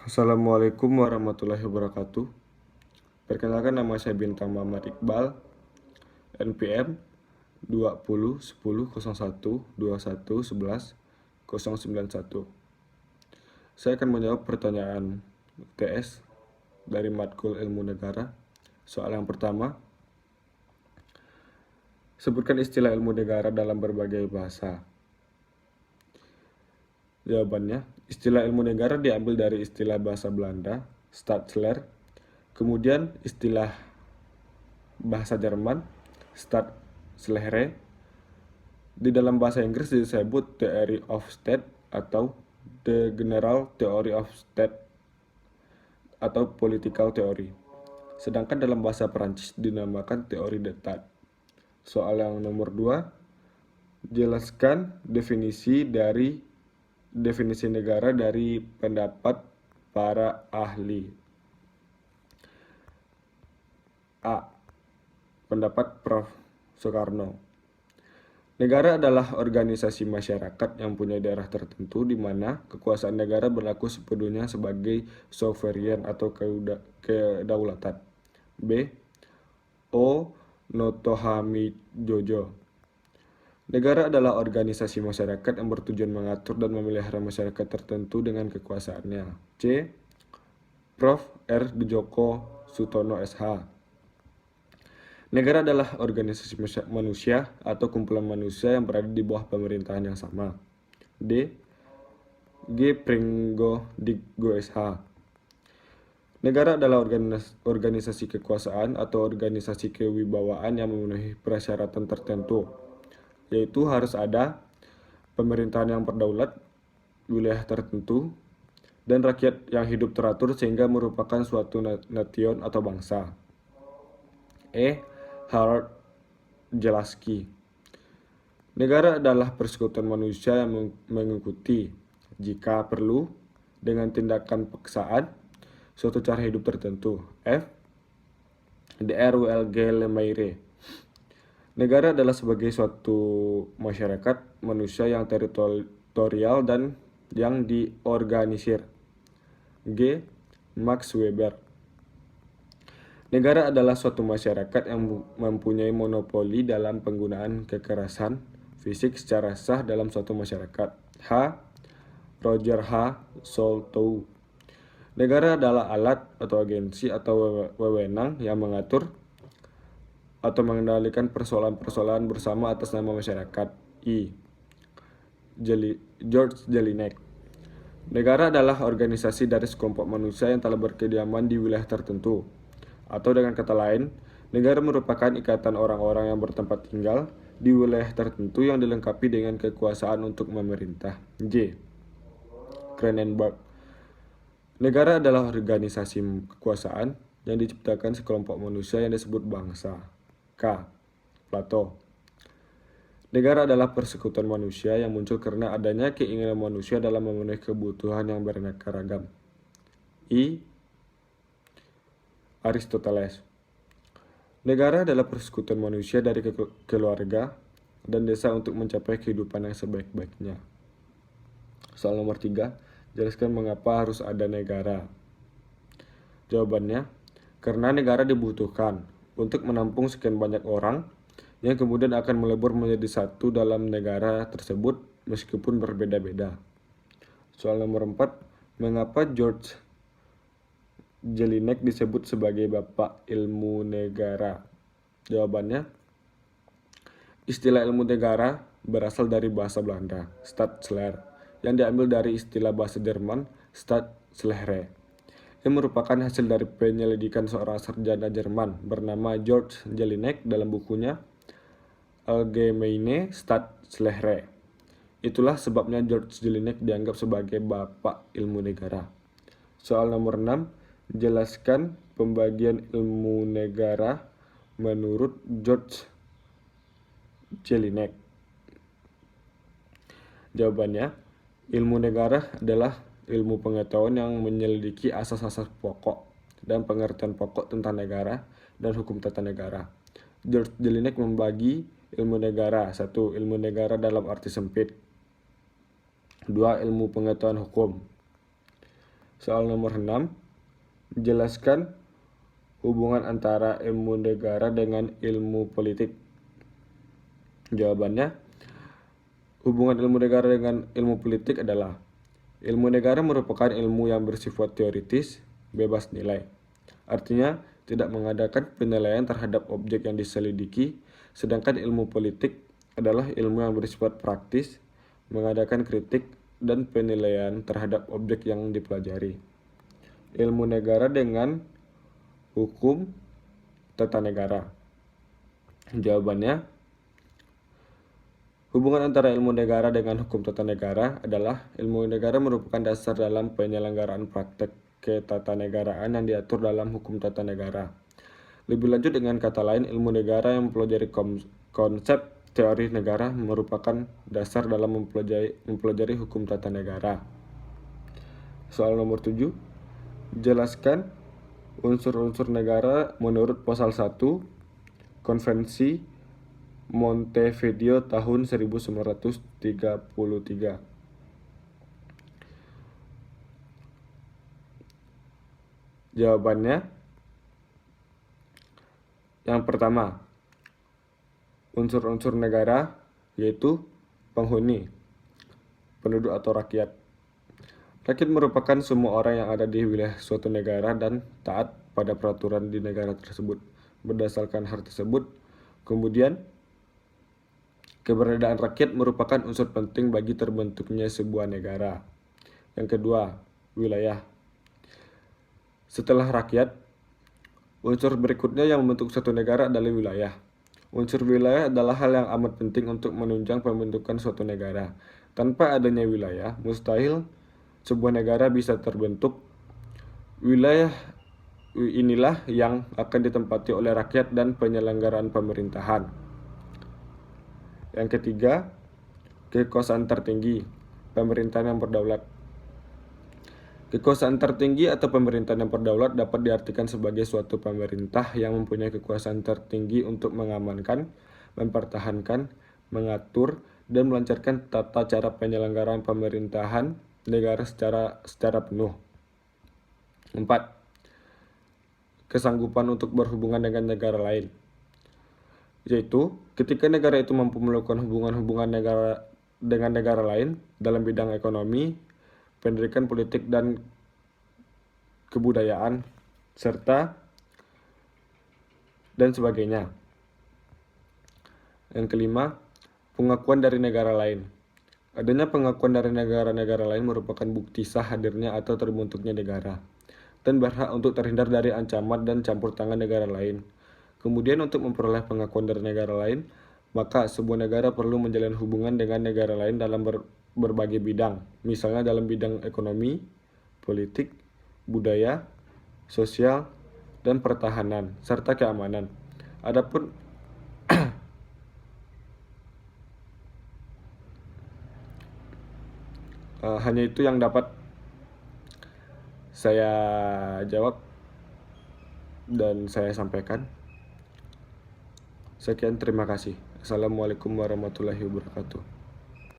Assalamualaikum warahmatullahi wabarakatuh. Perkenalkan, nama saya Bintang Muhammad Iqbal, NPM 2010012111 Saya akan menjawab pertanyaan TS dari matkul Ilmu Negara. Soal yang pertama, sebutkan istilah ilmu negara dalam berbagai bahasa. Jawabannya, istilah ilmu negara diambil dari istilah bahasa Belanda, Staatsleer, kemudian istilah bahasa Jerman, Staatslehre. Di dalam bahasa Inggris disebut Theory of State atau The General Theory of State atau Political Theory. Sedangkan dalam bahasa Perancis dinamakan Teori d'Etat. Soal yang nomor 2, jelaskan definisi negara dari pendapat para ahli. A. Pendapat Prof. Soekarno. Negara adalah organisasi masyarakat yang punya daerah tertentu di mana kekuasaan negara berlaku sepenuhnya sebagai sovereign atau kedaulatan. B. O. Notohami Jojo. Negara adalah organisasi masyarakat yang bertujuan mengatur dan memelihara masyarakat tertentu dengan kekuasaannya. C. Prof. R. Djoko Sutono SH. Negara adalah organisasi manusia atau kumpulan manusia yang berada di bawah pemerintahan yang sama. D. G. Pringgo SH. Negara adalah organisasi kekuasaan atau organisasi kewibawaan yang memenuhi persyaratan tertentu, yaitu harus ada pemerintahan yang berdaulat, wilayah tertentu, dan rakyat yang hidup teratur sehingga merupakan suatu nation atau bangsa. E. Harold Jelaski. Negara adalah persekutuan manusia yang mengikuti, jika perlu, dengan tindakan paksaan, suatu cara hidup tertentu. F. DRULG Lemaire. Negara adalah sebagai suatu masyarakat manusia yang teritorial dan yang diorganisir. G. Max Weber. Negara adalah suatu masyarakat yang mempunyai monopoli dalam penggunaan kekerasan fisik secara sah dalam suatu masyarakat. H. Roger H. Soltou. Negara adalah alat atau agensi atau wewenang yang mengatur atau mengendalikan persoalan-persoalan bersama atas nama masyarakat. I. George Jelinek. Negara adalah organisasi dari sekelompok manusia yang telah berkediaman di wilayah tertentu. Atau dengan kata lain, negara merupakan ikatan orang-orang yang bertempat tinggal di wilayah tertentu yang dilengkapi dengan kekuasaan untuk memerintah. J. Cronenberg. Negara adalah organisasi kekuasaan yang diciptakan sekelompok manusia yang disebut bangsa. K. Plato. Negara adalah persekutuan manusia yang muncul karena adanya keinginan manusia dalam memenuhi kebutuhan yang beraneka ragam. I. Aristoteles. Negara adalah persekutuan manusia dari keluarga dan desa untuk mencapai kehidupan yang sebaik-baiknya. Soal nomor 3, jelaskan mengapa harus ada negara. Jawabannya, karena negara dibutuhkan untuk menampung sekian banyak orang yang kemudian akan melebur menjadi satu dalam negara tersebut meskipun berbeda-beda. Soal nomor 4, mengapa George Jelinek disebut sebagai Bapak Ilmu Negara? Jawabannya, istilah ilmu negara berasal dari bahasa Belanda, Staatsleer, yang diambil dari istilah bahasa Jerman, Staatslehre, yang merupakan hasil dari penyelidikan seorang sarjana Jerman bernama George Jelinek dalam bukunya Allgemeine Staatslehre. Itulah sebabnya George Jelinek dianggap sebagai Bapak Ilmu Negara. Soal nomor 6, jelaskan pembagian ilmu negara menurut George Jelinek. Jawabannya, ilmu negara adalah ilmu pengetahuan yang menyelidiki asas-asas pokok dan pengertian pokok tentang negara dan hukum tata negara. George Jelinek membagi ilmu negara. 1. Ilmu negara dalam arti sempit. 2. Ilmu pengetahuan hukum. Soal nomor 6, jelaskan hubungan antara ilmu negara dengan ilmu politik. Jawabannya, hubungan ilmu negara dengan ilmu politik adalah ilmu negara merupakan ilmu yang bersifat teoritis, bebas nilai. Artinya, tidak mengadakan penilaian terhadap objek yang diselidiki, sedangkan ilmu politik adalah ilmu yang bersifat praktis, mengadakan kritik dan penilaian terhadap objek yang dipelajari. Ilmu negara dengan hukum tata negara. Jawabannya, hubungan antara ilmu negara dengan hukum tata negara adalah ilmu negara merupakan dasar dalam penyelenggaraan praktek ketatanegaraan yang diatur dalam hukum tata negara. Lebih lanjut dengan kata lain, ilmu negara yang mempelajari konsep teori negara merupakan dasar dalam mempelajari hukum tata negara. Soal nomor 7, jelaskan unsur-unsur negara menurut pasal 1 Konvensi Montevideo tahun 1933. Jawabannya, yang pertama, unsur-unsur negara yaitu penghuni, penduduk atau rakyat. Rakyat merupakan semua orang yang ada di wilayah suatu negara dan taat pada peraturan di negara tersebut. Berdasarkan hal tersebut, kemudian keberadaan rakyat merupakan unsur penting bagi terbentuknya sebuah negara. Yang kedua, wilayah. Setelah rakyat, unsur berikutnya yang membentuk suatu negara adalah wilayah. Unsur wilayah adalah hal yang amat penting untuk menunjang pembentukan suatu negara. Tanpa adanya wilayah, mustahil sebuah negara bisa terbentuk. Wilayah inilah yang akan ditempati oleh rakyat dan penyelenggaraan pemerintahan. Yang ketiga, kekuasaan tertinggi, pemerintahan yang berdaulat. Kekuasaan tertinggi atau pemerintahan yang berdaulat dapat diartikan sebagai suatu pemerintah yang mempunyai kekuasaan tertinggi untuk mengamankan, mempertahankan, mengatur, dan melancarkan tata cara penyelenggaraan pemerintahan negara secara penuh. 4. Kesanggupan untuk berhubungan dengan negara lain, yaitu ketika negara itu mampu melakukan hubungan-hubungan negara dengan negara lain dalam bidang ekonomi, pendidikan, politik, dan kebudayaan, serta dan sebagainya. Yang kelima, pengakuan dari negara lain. Adanya pengakuan dari negara-negara lain merupakan bukti sah hadirnya atau terbentuknya negara, dan berhak untuk terhindar dari ancaman dan campur tangan negara lain. Kemudian untuk memperoleh pengakuan dari negara lain, maka sebuah negara perlu menjalin hubungan dengan negara lain dalam berbagai bidang, misalnya dalam bidang ekonomi, politik, budaya, sosial, dan pertahanan, serta keamanan. Adapun hanya itu yang dapat saya jawab dan saya sampaikan. Sekian, terima kasih. Assalamualaikum warahmatullahi wabarakatuh.